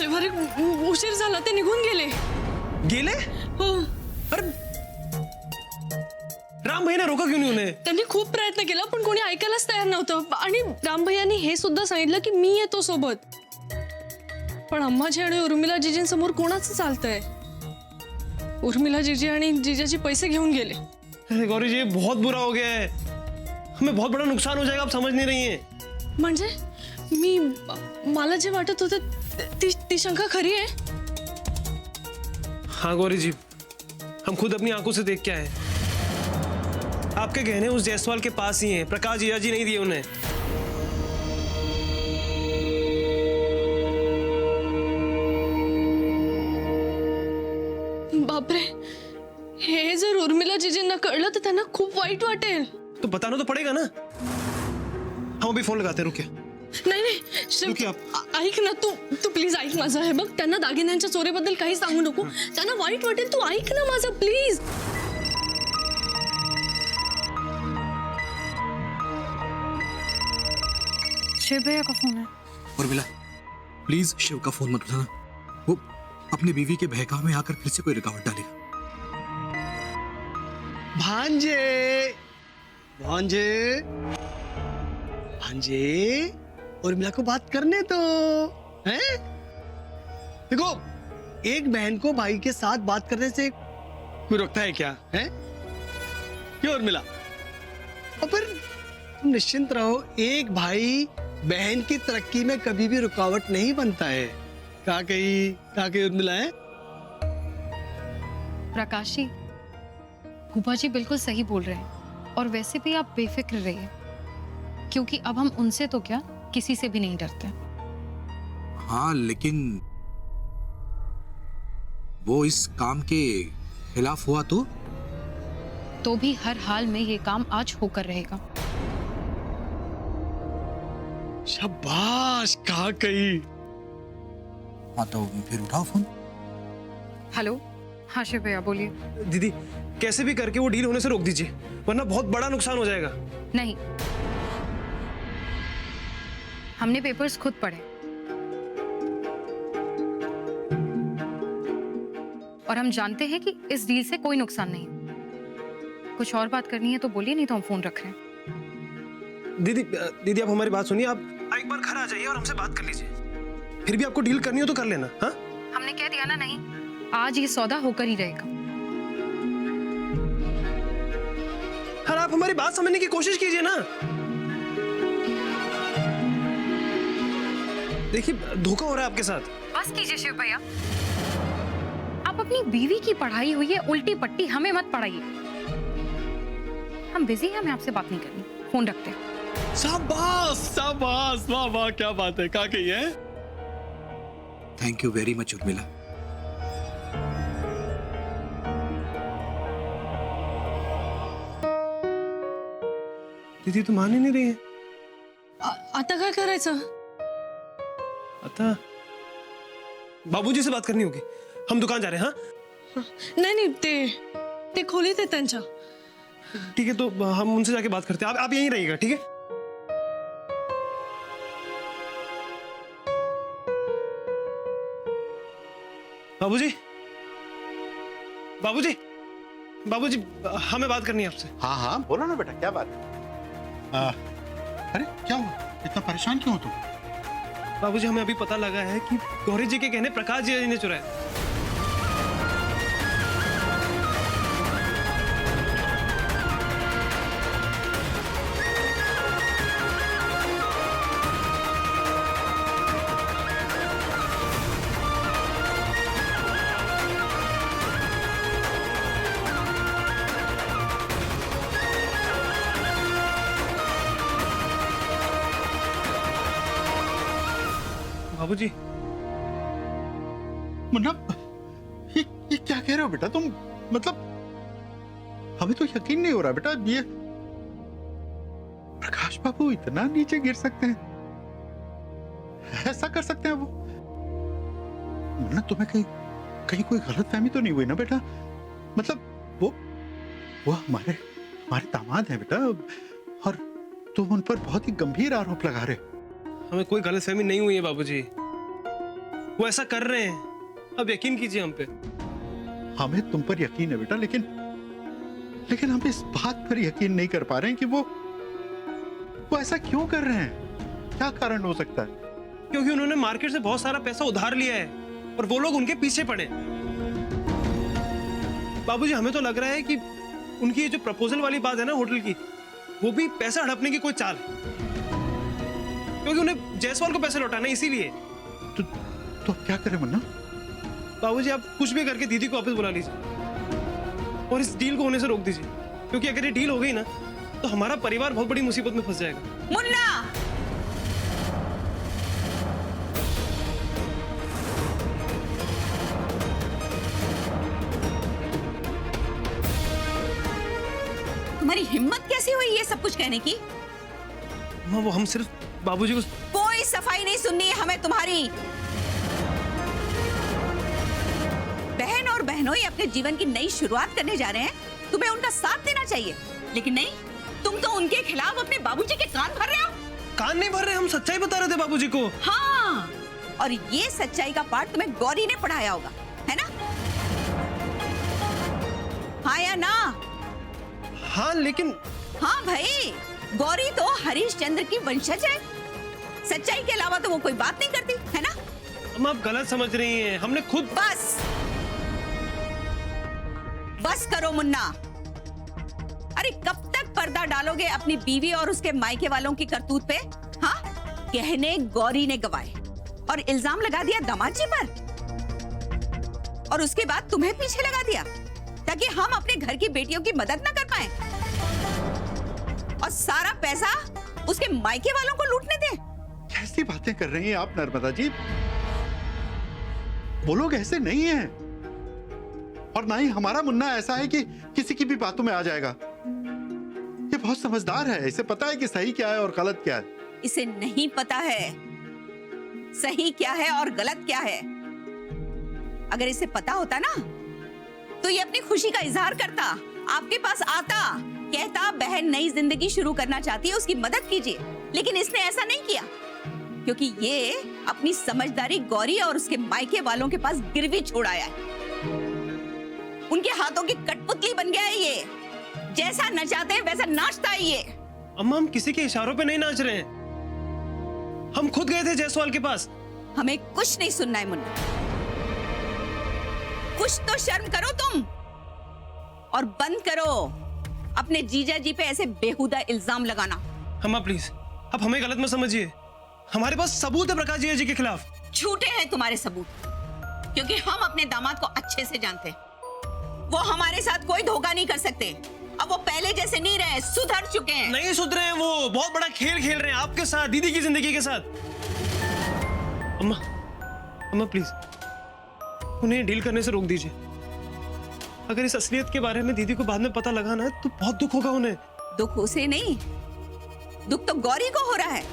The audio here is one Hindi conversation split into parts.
शेवारे उशीर झाला, ते निघून गेले. गेले? हो. अरे राम भैयाने रोका क्यों नहीं उन्हें? त्यांनी खूप प्रयत्न केला पण कोणी ऐकायलाच तयार नव्हतं. आणि राम भैयानी हे सुद्धा सांगितलं की मी येतो सोबत. पण अम्माजी आणि उर्मिला जीजींसमोर कोणाचं चालतंय? उर्मिला जीजी आणि जीजाजी पैसे घेऊन गेले. अरे गौरी जी, बहुत बुरा हो गया है. हमें बहुत बड़ा नुकसान हो जाएगा, आप समझ नहीं रही हैं. म्हणजे मला जे वाटत होतं ती शंका खरी आहे. हाँ गौरी जी, हम खुद अपनी आंखों से देख के आए. आपके गहने उस जायसवाल के पास ही हैं. प्रकाश जीजा जी नहीं दिए उन्हें. बापरे, हे जर उर्मिला जीजींना कळलं तर त्यांना खूप वाईट वाटेल. तो बताना तो पड़ेगा ना. हम अभी फोन लगाते हैं, रुकिए. नाही नाही रुकिए आप. ऐक ना, तू प्लीज ऐक माझं. हे बघ, त्यांना दागिन्यांच्या चोरीबद्दल काही सांगू नको. त्यांना वाईट वाटेल. तू ऐक ना माझं प्लीज. शिव भैया का फोन है. उर्मिला, प्लीज शिव का फोन मत उठाना. वो अपनी बीवी के बहकावे में आकर फिर से कोई रुकावट डालेगा. भांजे, भांजे, भांजे, उर्मिला को बात करने दो. हैं? देखो, एक बहन को भाई के साथ बात करने से कोई रोकता है क्या? हैं? क्यों उर्मिला? और फिर तुम निश्चिंत रहो, एक भाई बहन की तरक्की में कभी भी रुकावट नहीं बनता है. कहा कही उर्मिला है. प्रकाश जी, फूफा जी बिल्कुल सही बोल रहे हैं. और वैसे भी आप बेफिक्र रहिए, क्योंकि अब हम उनसे तो क्या, किसी से भी नहीं डरते. हाँ, लेकिन वो इस काम के खिलाफ हुआ तो भी हर हाल में ये काम आज होकर रहेगा. शाबाश, कहा कही. हाँ, तो फिर उठाओ फोन. हेलो. हाँ शिव भैया बोलिए. दीदी, कैसे भी करके वो डील होने से रोक दीजिए, वरना बहुत बड़ा नुकसान हो जाएगा. नहीं, हमने पेपर्स खुद पढ़े और हम जानते हैं कि इस डील से कोई नुकसान नहीं. कुछ और बात करनी है तो बोलिए, नहीं तो हम फोन रख रहे हैं. दीदी आप हमारी बात सुनिए. आप एक बार घर आ जाइए और हमसे बात कर लीजिए. फिर भी आपको डील करनी हो तो कर लेना. हाँ, हमने कह दिया ना, नहीं, आज ये सौदा होकर ही रहेगा. यार आप हमारी बात समझने की कोशिश कीजिए ना. देखिए, धोखा हो रहा है आपके साथ. बस कीजिए शिव भैया. आप अपनी बीवी की पढ़ाई हुई है उल्टी पट्टी हमें मत पढ़ाइए. हम बिजी हैं, हमें आपसे बात नहीं करनी. फोन रखते हैं. शाबाश, शाबाश, वाह वाह, क्या बात है. कहा कही है. Thank you very much Urmila. दीदी तो मान ही नहीं रही है. आता काय करायचं? आता बाबूजी से बात करनी होगी. हम दुकान जा रहे हैं. हाँ, नाही, ते खोलीत आहे त्यांच्या. ठीक है, तो हम उनसे जाके बात करते हैं. आप यहीं रहिएगा, ठीक है? बाबूजी, बाबूजी, बाबूजी, हमें बात करनी है आपसे. हाँ हाँ बोलो ना बेटा, क्या बात है. अरे क्या हुआ, इतना परेशान क्यों हो तुम? बाबूजी, हमें अभी पता लगा है कि गौरी जी के गहने प्रकाश जी ने चुराए. बाबूजी, मुन्ना, ये क्या कह रहे हो बेटा तुम? मतलब हमें तो यकीन नहीं हो रहा बेटा, ये प्रकाश बाबू इतना नीचे गिर सकते हैं, ऐसा कर सकते हैं वो? मुन्ना, तुम्हें कहीं कोई गलतफहमी तो नहीं हुई ना बेटा? मतलब वो हमारे दामाद हैं बेटा, और तुम उन पर बहुत ही गंभीर आरोप लगा रहे हो. हमें कोई गलतफहमी नहीं हुई है बाबूजी. वो ऐसा कर रहे हैं, अब यकीन कीजिए हम पे। हमें तुम पर यकीन है बेटा, लेकिन हम इस बात पर यकीन नहीं कर पा रहे हैं कि वो ऐसा क्यों कर रहे हैं। क्या कारण हो सकता है? क्योंकि उन्होंने मार्केट से बहुत सारा पैसा उधार लिया है और वो लोग उनके पीछे पड़े। बाबूजी, हमें तो लग रहा है कि उनकी ये जो प्रपोजल वाली बात है ना होटल की, वो भी पैसा हड़पने की कोई चाल है, क्योंकि उन्हें जायसवाल को पैसे लौटाना है, इसीलिए। तो क्या करें मुन्ना? बाबूजी, आप कुछ भी करके दीदी को वापस बुला लीजिए और इस डील को होने से रोक दीजिए, क्योंकि अगर ये डील हो गई ना तो हमारा परिवार बहुत बड़ी मुसीबत में फंस जाएगा। मुन्ना, तुम्हारी हिम्मत कैसी हुई ये सब कुछ कहने की? वो हम सिर्फ बाबूजी को। कोई सफाई नहीं सुननी है हमें तुम्हारी। बहन और बहनोई अपने जीवन की नई शुरुआत करने जा रहे हैं, तुम्हें उनका साथ देना चाहिए, लेकिन नहीं, तुम तो उनके खिलाफ अपने बाबूजी के कान भर रहे हो। कान नहीं भर रहे, हम सच्चाई बता रहे थे बाबूजी को। हाँ, और ये सच्चाई का पाठ तुम्हें गौरी ने पढ़ाया होगा, है ना? हाँ या ना? हाँ, लेकिन हाँ भाई, गौरी तो हरिश्चंद्र की वंशज है। सच्चाई के अलावा तो वो कोई बात नहीं करती, है ना? हम आप गलत समझ रही हैं, हमने खुद। बस करो मुन्ना। अरे कब तक पर्दा डालोगे अपनी बीवी और उसके मायके वालों की करतूत पे? हाँ, गहने गौरी ने गवाए और इल्जाम लगा दिया दामाद जी पर, और उसके बाद तुम्हें पीछे लगा दिया ताकि हम अपने घर की बेटियों की मदद न कर पाए, और सारा पैसा उसके मायके वालों को लूटने दे। कैसी बातें कर रही हैं आप नर्मदा जी? वो लोग ऐसे नहीं हैं, और ना ही हमारा मुन्ना ऐसा है कि किसी की भी बातों में आ जाएगा। ये बहुत समझदार है, इसे पता है कि सही क्या है और गलत क्या है। इसे नहीं पता है सही क्या है और गलत क्या है। अगर इसे पता होता ना तो ये अपनी खुशी का इजहार करता, आपके पास आता, कहता बहन नई जिंदगी शुरू करना चाहती है, उसकी मदद कीजिए। लेकिन इसने ऐसा नहीं किया, क्योंकि ये अपनी समझदारी गौरी और उसके मायके वालों के पास गिरवी छोड़ आया है। उनके हाथों की कठपुतली बन गया है ये, जैसा नचाते हैं वैसा नाचता है ये। अम्मा, हम किसी के इशारों पे नहीं नाच रहे हैं, हम खुद गए थे जायसवाल के पास। हमें कुछ नहीं सुनना है मुन्ना, कुछ तो शर्म करो तुम, और बंद करो अपने जीजा जी पे ऐसे बेहुदा इल्जाम लगाना। अम्मा प्लीज, अब हमें गलत मत समझिए, हमारे पास सबूत है प्रकाश जी के खिलाफ। झूठे हैं तुम्हारे सबूत, क्योंकि हम अपने दामाद को अच्छे से जानते हैं। वो हमारे साथ कोई धोखा नहीं कर सकते। अब वो पहले जैसे नहीं रहे, सुधर चुके हैं। नहीं सुधरे हैं, वो बहुत बड़ा खेल खेल रहे हैं आपके साथ, दीदी की जिंदगी के साथ। अम्मा प्लीज, उन्हें डील करने से रोक दीजिए। अगर इस असलियत के बारे में दीदी को बाद में पता लगा ना तो बहुत दुख होगा उन्हें। दुख उसे नहीं, दुख तो गौरी को हो रहा है,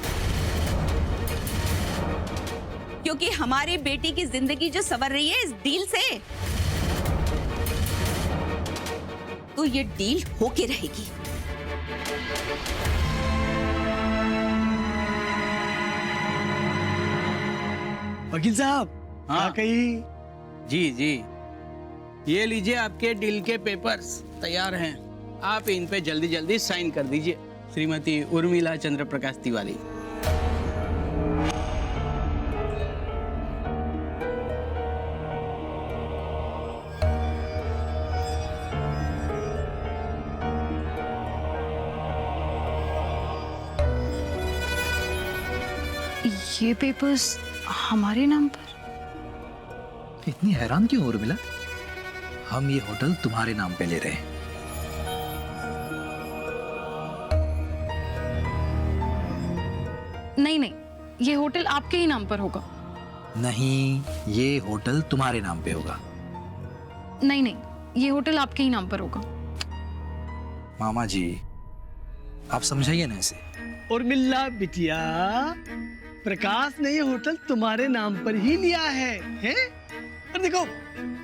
क्योंकि हमारी बेटी की जिंदगी जो संवर रही है इस डील से, तो ये डील होके रहेगी। वकील साहब, हाँ कहीं जी जी, ये लीजिए आपके डील के पेपर्स तैयार हैं, आप इन पे जल्दी जल्दी साइन कर दीजिए। श्रीमती उर्मिला चंद्र प्रकाश तिवारी। ये पेपर्स हमारे नाम पर? इतनी हैरान क्यों हो उर्मिला? हम ये होटल तुम्हारे नाम पे ले रहे हैं। नहीं नहीं, ये होटल आपके ही नाम पर होगा। नहीं, ये होटल तुम्हारे नाम पे होगा। नहीं नहीं, ये होटल आपके ही नाम पर होगा। मामा जी, आप समझाइए ना इसे। और मिल्ला बिटिया, प्रकाश ने ये होटल तुम्हारे नाम पर ही लिया है, हैं? और देखो,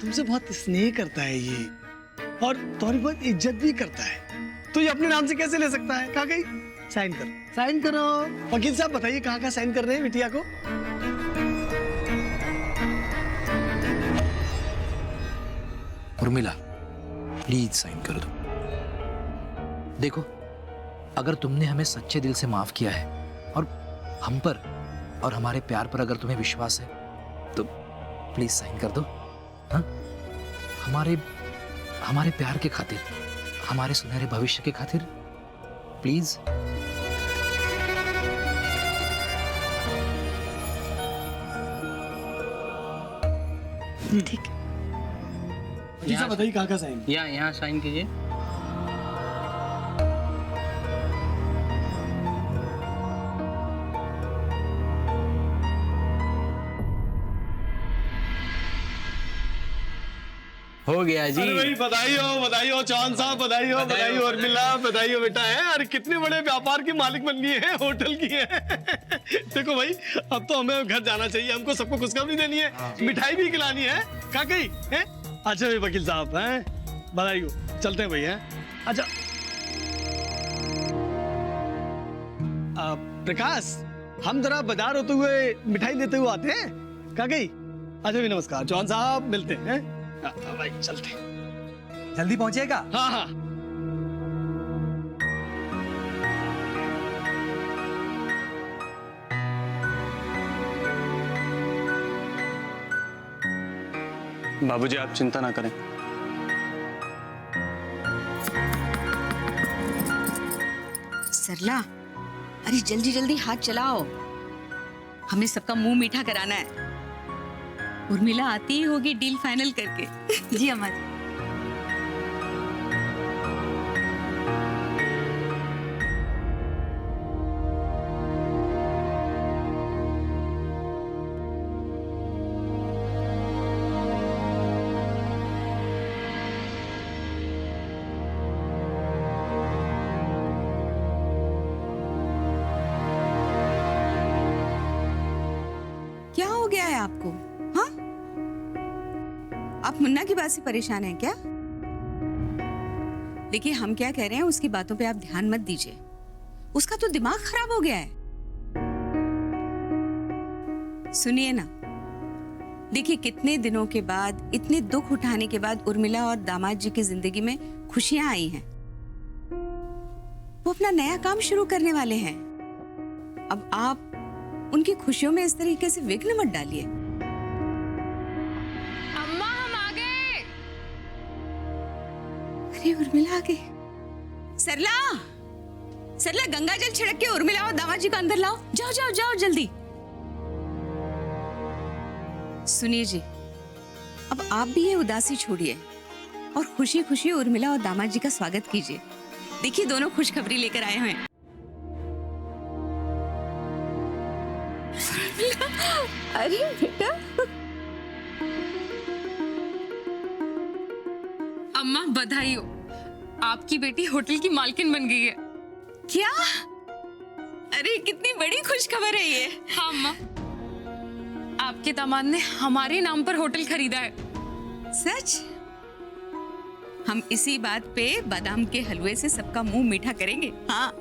तुमसे बहुत स्नेह करता है ये, और तुम्हारी बहुत इज्जत भी करता है, तो ये अपने नाम से कैसे ले सकता है? कहाँ गई? साइन करो, साइन करो। वकील साहब बताइए कहाँ साइन कर रहे हैं बिटिया को? उर्मिला प्लीज साइन कर दो। देखो, अगर तुमने हमें सच्चे दिल से माफ किया है और हम पर और हमारे प्यार पर अगर तुम्हें विश्वास है तो प्लीज साइन कर दो। हाँ, हमारे प्यार के खातिर, हमारे सुनहरे भविष्य के खातिर प्लीज। ठीक है। जी साहब बताइए कहाँ का साइन? यहाँ साइन कीजिए। हो गया जी। अरे भाई बधाई हो चौहान साहब, बधाई हो उर्मिला, बधाई हो बेटा। है अरे कितने बड़े व्यापार की मालिक बन गई है, होटल की है। देखो भाई, अब तो हमें घर जाना चाहिए, हमको सबको खुशखबरी देनी है, मिठाई भी खिलानी है। कहाँ गई है? अच्छा भाई वकील साहब, हैं बधाई हो, चलते हैं भाई। हैं अच्छा प्रकाश, हम जरा बाजार होते हुए मिठाई देते हुए आते हैं। कहाँ गई? अच्छा भाई नमस्कार चौहान साहब, मिलते हैं। भाई चलते हैं। जल्दी पहुंचेगा। हाँ हाँ बाबूजी आप चिंता ना करें। सरला, अरे जल्दी जल्दी हाथ चलाओ, हमें सबका मुंह मीठा कराना है। उर्मिला आती ही होगी डील फाइनल करके। जी अम्मा जी। क्या हो गया है आपको? हाँ, आप मुन्ना की बात से परेशान हैं क्या? देखिए हम क्या कह रहे हैं उसकी बातों पे आप ध्यान मत दीजिए, उसका तो दिमाग खराब हो गया है। सुनिए ना, देखिए कितने दिनों के बाद, इतने दुख उठाने के बाद उर्मिला और दामाद जी की जिंदगी में खुशियां आई हैं। वो अपना नया काम शुरू करने वाले हैं। अब आप उनकी खुशियों में इस तरीके से विघ्न मत डालिए। अम्मा हम आ गए। अरे उर्मिला आ गई। सरला, सरला गंगा जल छिड़क के उर्मिला और दामाद जी को अंदर लाओ। जाओ जाओ जाओ जल्दी। सुनिए जी, अब आप भी ये उदासी छोड़िए और खुशी खुशी उर्मिला और दामाद जी का स्वागत कीजिए। देखिए दोनों खुशखबरी लेकर आए हैं। अरे बेटा, अम्मा बधाई हो, आपकी बेटी होटल की मालकिन बन गई है। क्या? अरे कितनी बड़ी खुशखबर है ये। हाँ अम्मा, आपके दामाद ने हमारे नाम पर होटल खरीदा है। सच? हम इसी बात पे बादाम के हलवे से सबका मुंह मीठा करेंगे। हाँ,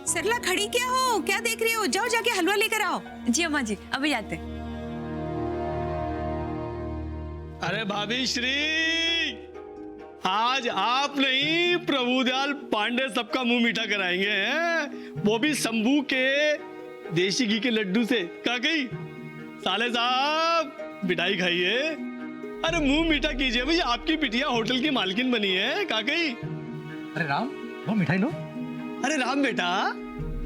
सरला खड़ी क्या हो, क्या देख रही हो? जाओ जाके हलवा लेकर आओ। जी अम्मा जी, अभी आते। अरे भाभी श्री, आज आप नहीं प्रभुदयाल पांडे सबका मुंह मीठा कराएंगे हैं? वो भी शंभू के देसी घी के लड्डू से। क्या गई? साले साहब मिठाई खाइए। अरे मुंह मीठा कीजिए भाई, आपकी बिटिया होटल की मालकिन बनी है। क्या गई? अरे राम, वो मिठाई लो। अरे राम बेटा,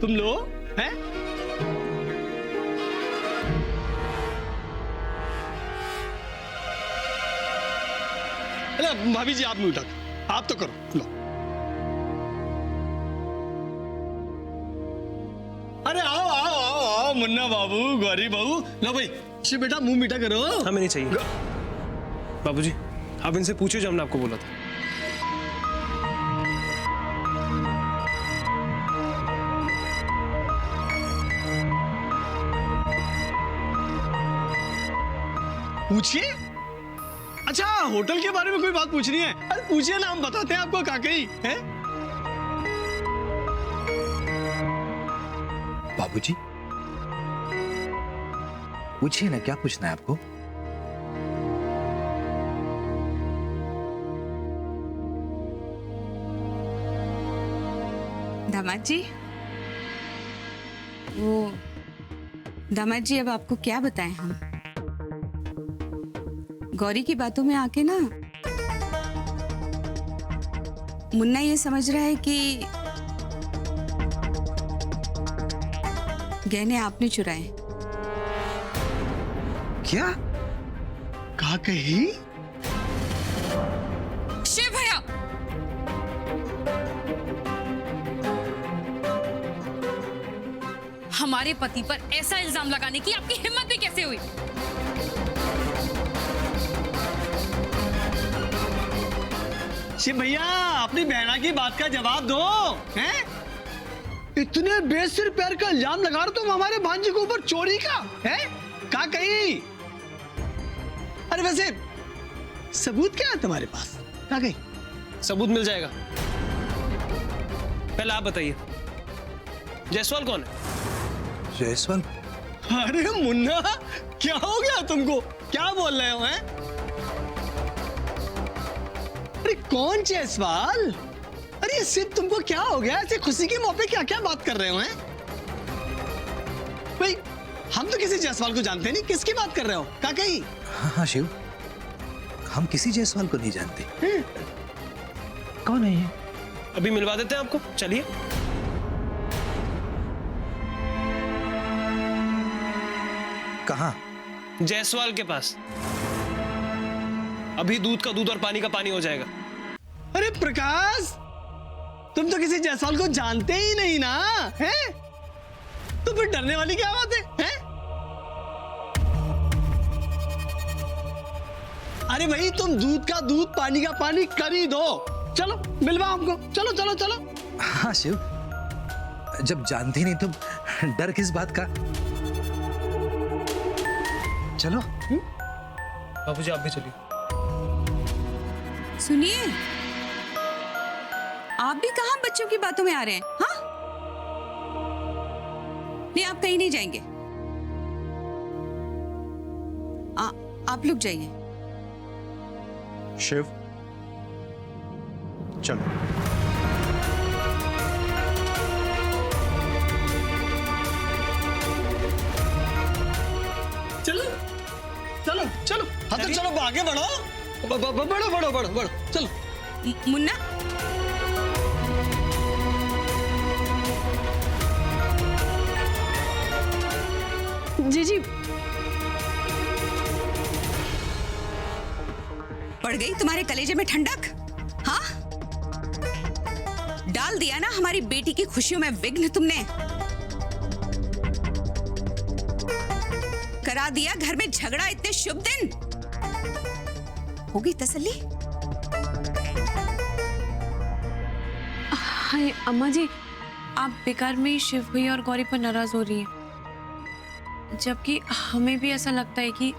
तुम लो। हैं? अरे भाभी जी आप मुंह उठा, आप तो करो। लो। अरे आओ आओ आओ आओ मुन्ना बाबू, गौरी बहू, लो भाई श्री बेटा मुंह मीठा करो। हमें नहीं चाहिए बाबूजी, आप इनसे पूछो जो हमने आपको बोला था। पूछिए। अच्छा होटल के बारे में कोई बात पूछनी है? अरे पूछिए ना, हम बताते हैं आपको। काकई है बाबूजी, पूछिए ना, क्या पूछना है आपको? दामाद जी, वो दामाद जी, अब आपको क्या बताएं हम? गौरी की बातों में आके ना मुन्ना ये समझ रहा है कि गहने आपने चुराए। क्या कहा? कही शिव भैया, हमारे पति पर ऐसा इल्जाम लगाने की आपकी हिम्मत भी कैसे हुई? शिव भैया, अपनी बहना की बात का जवाब दो। हैं? इतने बेसिर पैर का इल्जाम लगा रहे तुम हमारे भांजे के ऊपर चोरी का? हैं? कहा कही? अरे वैसे सबूत क्या है तुम्हारे पास? कहा कही? सबूत मिल जाएगा। पहले आप बताइए, जायसवाल कौन है? जायसवाल? अरे मुन्ना, क्या हो गया तुमको? क्या बोल रहे हो? हैं? अरे कौन जायसवाल? अरे सिर्फ तुमको क्या हो गया? ऐसे खुशी के मौके क्या क्या बात कर रहे हो? हैं? भाई हम तो किसी जायसवाल को जानते नहीं, किसकी बात कर रहे हो? क्या कही? हाँ शिव, हम किसी जायसवाल को नहीं जानते। कौन है ये? अभी मिलवा देते हैं आपको, चलिए। कहाँ? जायसवाल के पास। अभी दूध का दूध और पानी का पानी हो जाएगा। अरे प्रकाश, तुम तो किसी जायसवाल को जानते ही नहीं ना, हैं? तो फिर डरने वाली क्या बात है? हैं? अरे भाई, तुम दूध का दूध पानी का पानी कर ही दो। चलो मिलवा हमको, चलो चलो चलो। हाँ शिव, जब जानते ही नहीं तो डर किस बात का? चलो। बाबूजी आप भी चलिए। सुनिए, आप भी कहां बच्चों की बातों में आ रहे हैं? हाँ, नहीं आप कहीं नहीं जाएंगे। आप लोग जाइए। शिव, चलो। चलो चलो चलो, हाँ तो चलो आगे बढ़ो, बढ़ो बढ़ो बढ़ो बढ़ो, चलो। मुन्ना, जीजी, पड़ गई तुम्हारे कलेजे में ठंडक? हाँ, डाल दिया ना हमारी बेटी की खुशियों में विघ्न तुमने। करा दिया घर में झगड़ा इतने शुभ दिन। होगी तसल्ली? हाय अम्मा जी, आप बेकार में ही शिव भैया और गौरी पर नाराज हो रही हैं, जबकि हमें भी ऐसा लगता है कि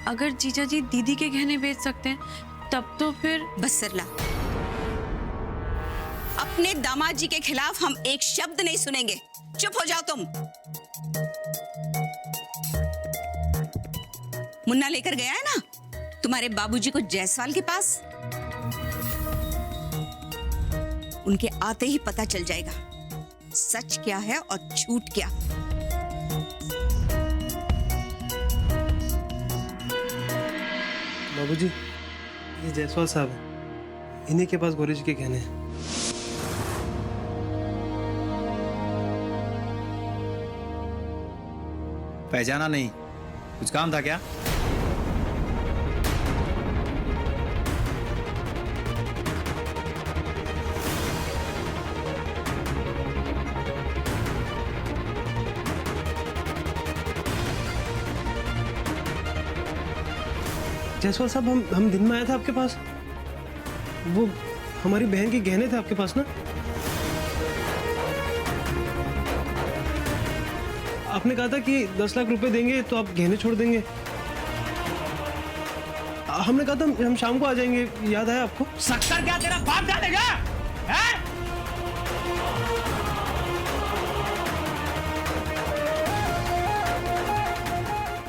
अगर जीजा जी दीदी के गहने बेच सकते हैं तब तो फिर। बस सरला, अपने दामाद जी के खिलाफ हम एक शब्द नहीं सुनेंगे। चुप हो जाओ तुम। मुन्ना लेकर गया है ना तुम्हारे बाबूजी को जायसवाल के पास। उनके आते ही पता चल जाएगा सच क्या है और झूठ क्या। बाबूजी, ये जायसवाल साहब हैं, इन्हीं के पास गौरी जी के गहने हैं। पहचाना नहीं? कुछ काम था क्या? जायसवाल साहब, हम दिन में आए थे आपके पास, वो हमारी बहन के गहने थे आपके पास ना? आपने कहा था कि 10 लाख रुपए देंगे तो आप गहने छोड़ देंगे। हमने कहा था हम शाम को आ जाएंगे, याद है आपको? सक्कर क्या तेरा बाप डालेगा? हैं?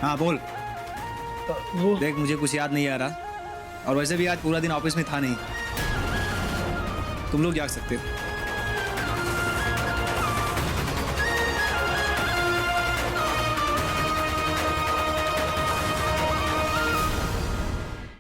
हाँ बोल। वो देख, मुझे कुछ याद नहीं आ रहा, और वैसे भी आज पूरा दिन ऑफिस में था नहीं। तुम लोग जा सकते हो।